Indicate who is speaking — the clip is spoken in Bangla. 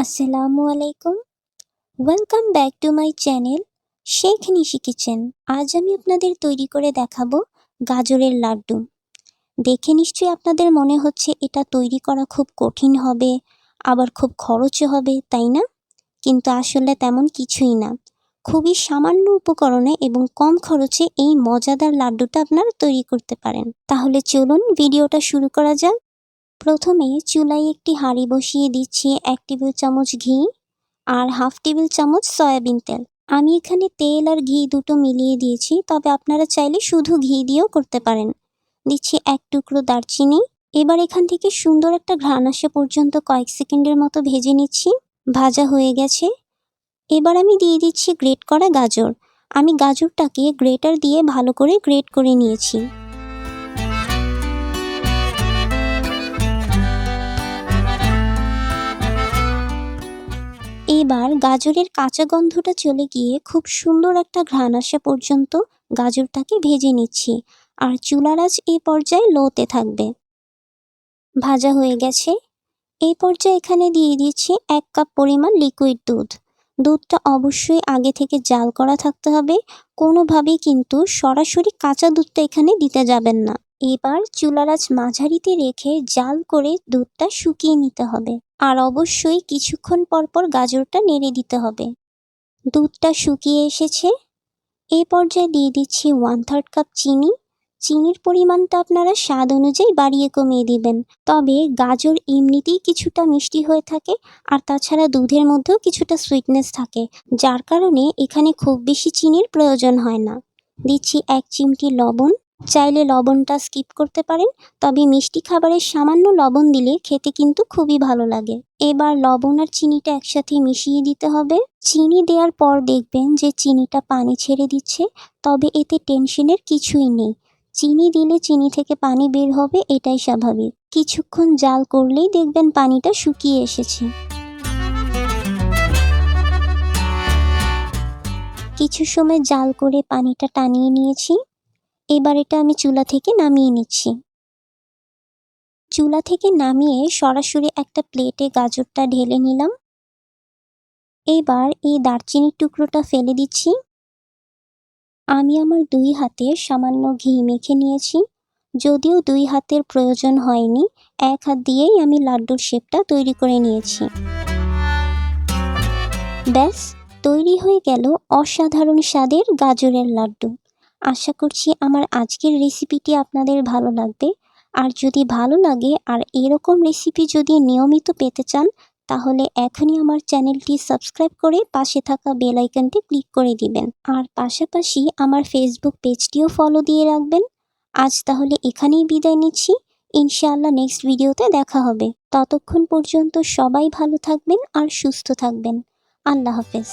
Speaker 1: আসসালামু আলাইকুম। Welcome back to my channel Sheikh Nishi kitchen. আজ আমি আপনাদের তৈরি করে দেখাবো গাজরের লাড্ডু। দেখে নিশ্চয়ই আপনাদের মনে হচ্ছে এটা তৈরি করা খুব কঠিন হবে, আবার খুব খরচও হবে, তাই না? কিন্তু আসলে তেমন কিছুই না। খুবই সামান্য উপকরণে এবং কম খরচে এই মজাদার লাড্ডুটা আপনারা তৈরি করতে পারেন। তাহলে চলুন ভিডিওটা শুরু করা যাক। প্রথমে চুলায় একটি হাঁড়ি বসিয়ে দিচ্ছি 1 টেবিল চামচ ঘি আর 1/2 টেবিল চামচ সয়াবিন তেল। আমি এখানে তেল আর ঘি দুটো মিলিয়ে দিয়েছি, তবে আপনারা চাইলে শুধু ঘি দিয়েও করতে পারেন। দিচ্ছি 1 টুকরো দারচিনি। এবার এখান থেকে সুন্দর একটা ঘ্রাণ আসা পর্যন্ত কয়েক সেকেন্ডের মতো ভেজে নিচ্ছি। ভাজা হয়ে গেছে। এবার আমি দিয়ে দিচ্ছি গ্রেট করা গাজর। আমি গাজরটাকে গ্রেটার দিয়ে ভালো করে গ্রেট করে নিয়েছি। এবার গাজরের কাঁচা গন্ধটা চলে গিয়ে খুব সুন্দর একটা ঘ্রাণ আসা পর্যন্ত গাজরটাকে ভেজে নিচ্ছি, আর চুলার আঁচ এই পর্যায়ে লোতে থাকবে। ভাজা হয়ে গেছে। এই পর্যায়ে এখানে দিয়ে দিচ্ছি 1 কাপ পরিমাণ লিকুইড দুধ। দুধটা অবশ্যই আগে থেকে জাল করা থাকতে হবে, কোনোভাবেই কিন্তু সরাসরি কাঁচা দুধটা এখানে দিতে যাবেন না। এবার চুলার আঁচ মাঝারিতে রেখে জাল করে দুধটা শুকিয়ে নিতে হবে, আর অবশ্যই কিছুক্ষণ পর পর গাজরটা নেড়ে দিতে হবে। দুধটা শুকিয়ে এসেছে। এই পর্যায়ে দিয়ে দিচ্ছি 1/3 কাপ চিনি। চিনির পরিমাণটা আপনারা স্বাদ অনুযায়ী বাড়িয়ে কমিয়ে দিবেন। তবে গাজর এমনিতেই কিছুটা মিষ্টি হয়ে থাকে, আর তাছাড়া দুধের মধ্যেও কিছুটা সুইটনেস থাকে, যার কারণে এখানে খুব বেশি চিনির প্রয়োজন হয় না। দিচ্ছি 1 চিমটি লবণ। চাইলে লবণটা স্কিপ করতে পারেন, তবে মিষ্টি খাবারে সামান্য লবণ দিলে খেতে কিন্তু খুবই ভালো লাগে। এবার লবণ আর চিনিটা একসাথে মিশিয়ে দিতে হবে। চিনি দেওয়ার পর দেখবেন যে চিনিটা পানি ছেড়ে দিচ্ছে, তবে এতে টেনশনের কিছুই নেই। চিনি দিলে চিনি থেকে পানি বের হবে, এটাই স্বাভাবিক। কিছুক্ষণ জাল করলেই দেখবেন পানিটা শুকিয়ে এসেছে। কিছু সময় জাল করে পানিটা টানিয়ে নিয়েছি। এবার এটা আমি চুলা থেকে নামিয়ে নিচ্ছি। চুলা থেকে নামিয়ে সরাসরি একটা প্লেটে গাজরটা ঢেলে নিলাম। এবার এই দারচিনির টুকরোটা ফেলে দিচ্ছি। আমি আমার 2 হাতে সামান্য ঘি মেখে নিয়েছি। যদিও 2 হাতের প্রয়োজন হয়নি, 1 হাত দিয়েই আমি লাড্ডুর শেপটা তৈরি করে নিয়েছি। ব্যাস, তৈরি হয়ে গেল অসাধারণ স্বাদের গাজরের লাড্ডু। আশা করছি আমার আজকের রেসিপিটি আপনাদের ভালো লাগবে। আর যদি ভালো লাগে আর এরকম রেসিপি যদি নিয়মিত পেতে চান, তাহলে এখনই আমার চ্যানেলটি সাবস্ক্রাইব করে পাশে থাকা বেল আইকনটি ক্লিক করে দিবেন। আর পাশাপাশি আমার ফেসবুক পেজটিও ফলো দিয়ে রাখবেন। আজ তাহলে এখানেই বিদায় নিচ্ছি। ইনশাআল্লাহ নেক্সট ভিডিওতে দেখা হবে। ততক্ষণ পর্যন্ত সবাই ভালো থাকবেন আর সুস্থ থাকবেন। আল্লাহ হাফেজ।